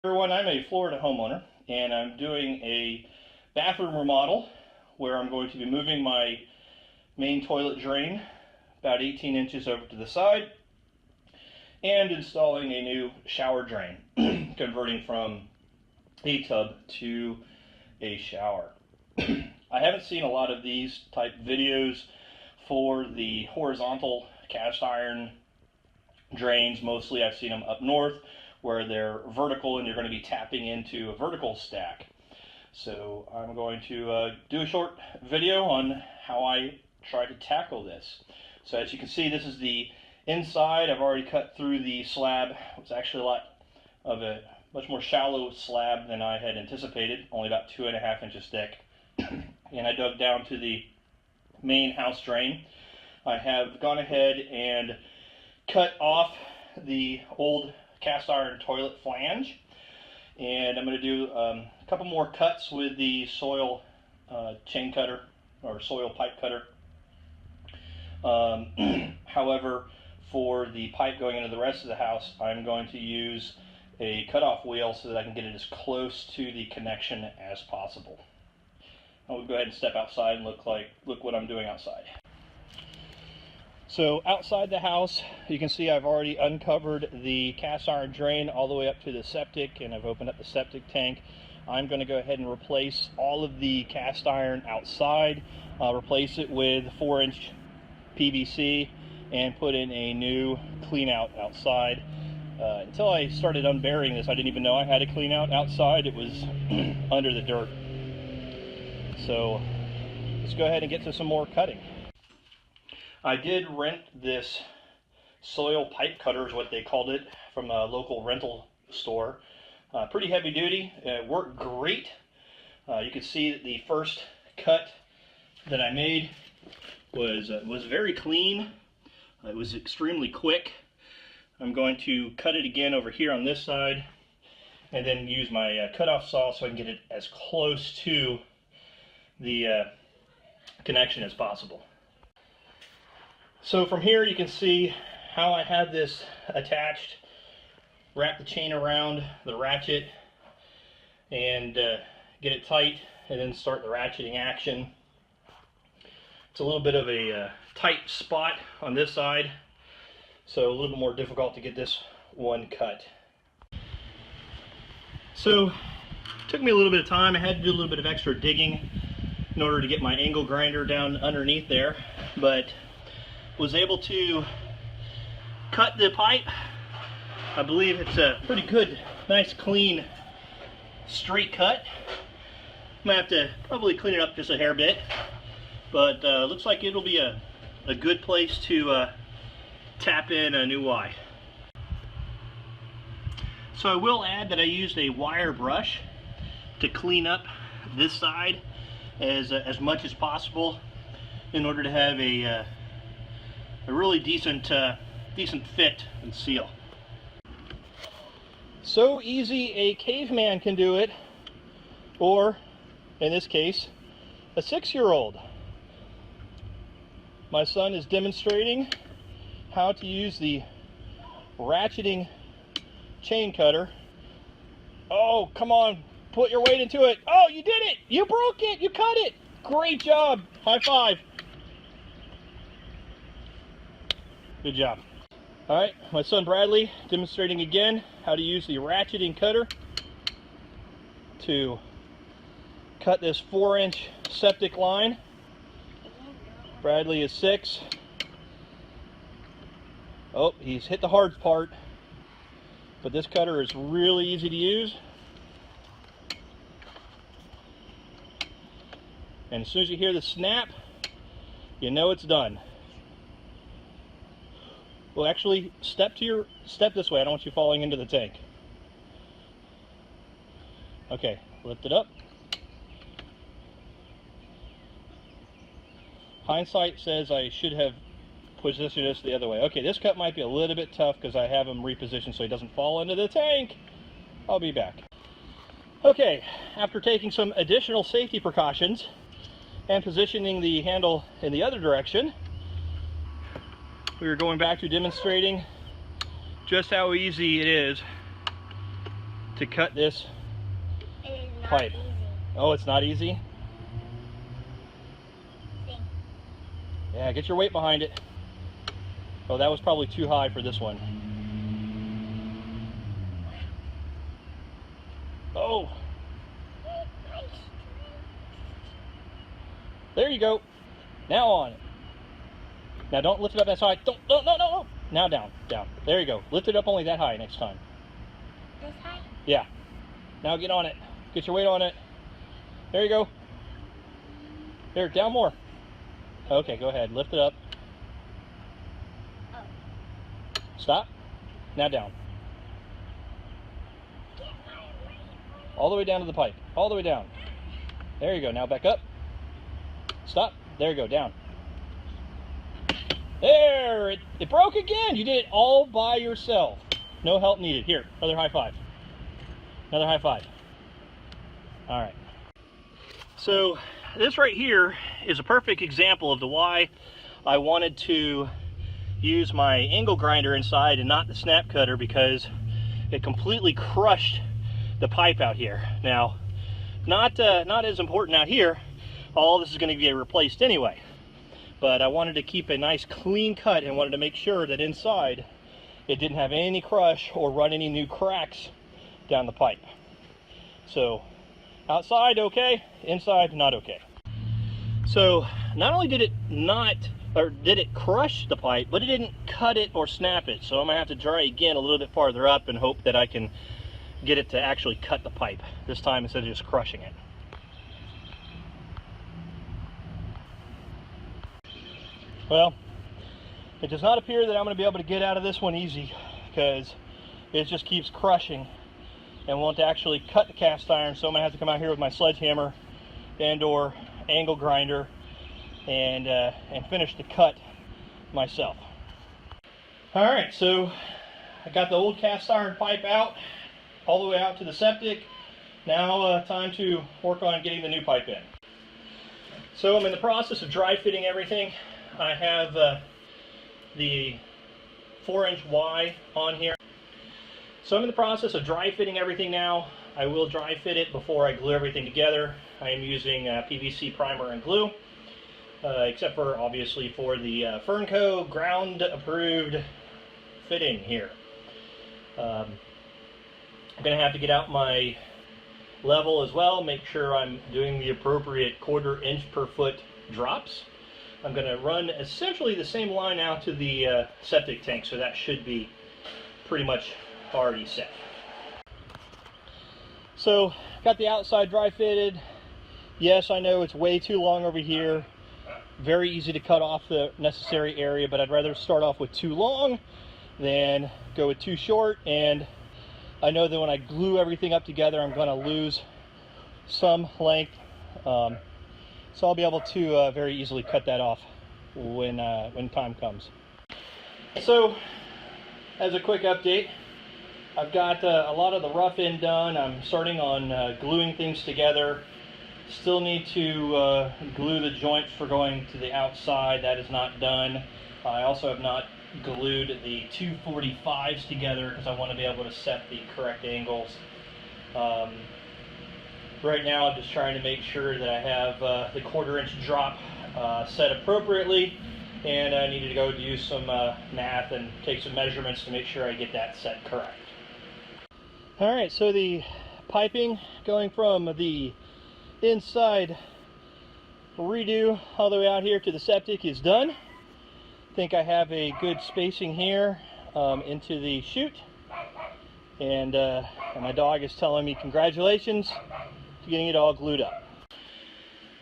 Everyone, I'm a Florida homeowner and I'm doing a bathroom remodel where I'm going to be moving my main toilet drain about 18 inches over to the side and installing a new shower drain, converting from a tub to a shower. I haven't seen a lot of these type videos for the horizontal cast iron drains. Mostly I've seen them up north where they're vertical and you're going to be tapping into a vertical stack. So I'm going to do a short video on how I try to tackle this. So as you can see, this is the inside. I've already cut through the slab. It's actually a lot of a much more shallow slab than I had anticipated, only about 2.5 inches thick. And I dug down to the main house drain. I have gone ahead and cut off the old cast iron toilet flange, and I'm going to do a couple more cuts with the soil chain cutter or soil pipe cutter. However, for the pipe going into the rest of the house, I'm going to use a cutoff wheel so that I can get it as close to the connection as possible. I'll go ahead and step outside and look what I'm doing outside. So outside the house, you can see I've already uncovered the cast iron drain all the way up to the septic, and I've opened up the septic tank. I'm going to go ahead and replace all of the cast iron outside, replace it with 4-inch PVC, and put in a new clean out outside. Until I started unburying this, I didn't even know I had a clean out outside. It was under the dirt. So let's go ahead and get to some more cutting. I did rent this soil pipe cutter, is what they called it, from a local rental store. Pretty heavy duty. It worked great. You can see that the first cut that I made was very clean. It was extremely quick. I'm going to cut it again over here on this side, and then use my cutoff saw so I can get it as close to the connection as possible. So from here you can see how I have this attached. Wrap the chain around the ratchet and get it tight, and then start the ratcheting action. It's a little bit of a tight spot on this side, so a little bit more difficult to get this one cut. So it took me a little bit of time. I had to do a little bit of extra digging in order to get my angle grinder down underneath there, but was able to cut the pipe. I believe it's a pretty good, nice, clean, straight cut. I'm gonna have to probably clean it up just a hair bit, but looks like it'll be a good place to tap in a new Y. So I will add that I used a wire brush to clean up this side as much as possible in order to have a really decent fit and seal. So easy a caveman can do it, or in this case, a 6-year-old. My son is demonstrating how to use the ratcheting chain cutter. Oh, come on, put your weight into it. Oh, you did it! You broke it! You cut it! Great job! High five! Good job. All right, my son Bradley demonstrating again how to use the ratcheting cutter to cut this 4-inch septic line. Bradley is 6. Oh, he's hit the hard part, but this cutter is really easy to use. And as soon as you hear the snap, you know it's done. Well, actually, step this way. I don't want you falling into the tank. Okay, lift it up. Hindsight says I should have positioned this the other way. Okay, this cut might be a little bit tough because I have him repositioned so he doesn't fall into the tank. I'll be back. Okay, after taking some additional safety precautions and positioning the handle in the other direction, we are going back to demonstrating just how easy it is to cut this It is not pipe. easy. Oh, it's not easy? Yeah, get your weight behind it. Oh, that was probably too high for this one. Oh! There you go. Now on it. Now don't lift it up that high. Don't, no. Now down, down. There you go. Lift it up only that high next time. This high? Yeah. Now get on it. Get your weight on it. There you go. There, down more. Okay, go ahead. Lift it up. Oh. Stop. Now down. All the way down to the pipe. All the way down. There you go. Now back up. Stop. There you go. Down. There! It broke again! You did it all by yourself. No help needed. Here, another high five. Another high five. Alright. So, this right here is a perfect example of the why I wanted to use my angle grinder inside and not the snap cutter, because it completely crushed the pipe out here. Now, not as important out here. All this is going to get replaced anyway. But I wanted to keep a nice clean cut and wanted to make sure that inside it didn't have any crush or run any new cracks down the pipe. So outside okay, inside not okay. So not only did it crush the pipe, but it didn't cut it or snap it. So I'm gonna have to dry again a little bit farther up and hope that I can get it to actually cut the pipe this time instead of just crushing it. Well, it does not appear that I'm going to be able to get out of this one easy, because it just keeps crushing and won't actually cut the cast iron. So I'm going to have to come out here with my sledgehammer and or angle grinder and finish the cut myself. All right, so I got the old cast iron pipe out all the way out to the septic. Now time to work on getting the new pipe in. So I'm in the process of dry fitting everything. I have the 4-inch Y on here. So I'm in the process of dry fitting everything now. I will dry fit it before I glue everything together. I am using PVC primer and glue, except for obviously for the Fernco ground approved fitting here. I'm going to have to get out my level as well, make sure I'm doing the appropriate 1/4 inch per foot drops. I'm going to run essentially the same line out to the septic tank, so that should be pretty much already set. So, got the outside dry fitted. Yes, I know it's way too long over here. Very easy to cut off the necessary area, but I'd rather start off with too long than go with too short. And I know that when I glue everything up together, I'm going to lose some length. So I'll be able to very easily cut that off when time comes. So, as a quick update, I've got a lot of the rough end done. I'm starting on gluing things together. Still need to glue the joints for going to the outside. That is not done. I also have not glued the 245s together because I want to be able to set the correct angles. Right now I'm just trying to make sure that I have the 1/4 inch drop set appropriately, and I needed to go do some math and take some measurements to make sure I get that set correct. Alright, so the piping going from the inside redo all the way out here to the septic is done. I think I have a good spacing here into the chute, and my dog is telling me congratulations to getting it all glued up.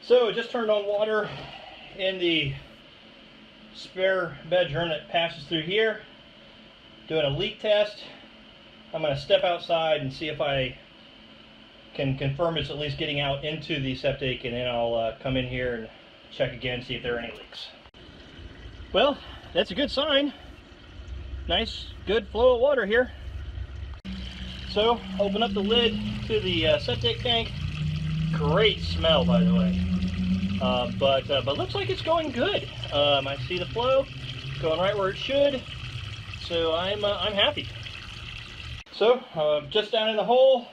So I just turned on water in the spare bedroom that passes through here, doing a leak test. I'm going to step outside and see if I can confirm it's at least getting out into the septic, and then I'll come in here and check again, see if there are any leaks. Well, that's a good sign. Nice, good flow of water here. So, open up the lid to the septic tank. Great smell, by the way. But looks like it's going good. I see the flow going right where it should, so I'm happy. So, just down in the hole,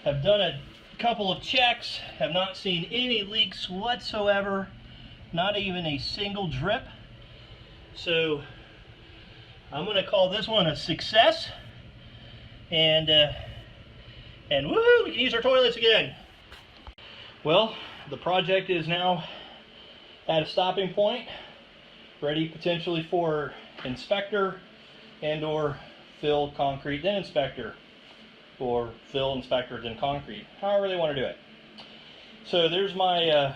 have done a couple of checks, have not seen any leaks whatsoever, not even a single drip. So, I'm going to call this one a success, and woohoo, we can use our toilets again. Well, the project is now at a stopping point, ready potentially for inspector and or fill concrete then inspector, or fill inspector then concrete, however they want to do it. So there's my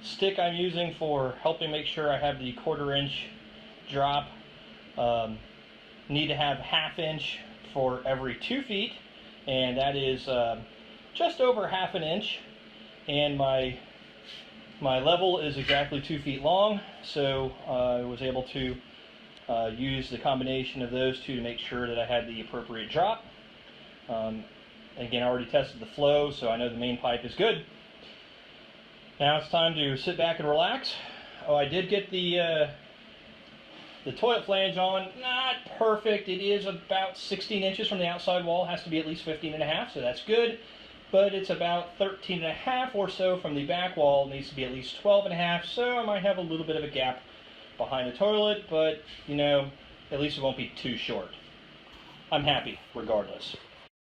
stick I'm using for helping make sure I have the 1/4 inch drop. Need to have 1/2 inch for every 2 feet, and that is just over 1/2 inch, and my level is exactly 2 feet long, so I was able to use the combination of those two to make sure that I had the appropriate drop. Again, I already tested the flow, so I know the main pipe is good. Now it's time to sit back and relax. Oh, I did get the toilet flange on. Not perfect. It is about 16 inches from the outside wall. It has to be at least 15.5, so that's good. But it's about 13.5 or so from the back wall. It needs to be at least 12.5, so I might have a little bit of a gap behind the toilet, but you know, at least it won't be too short. I'm happy regardless.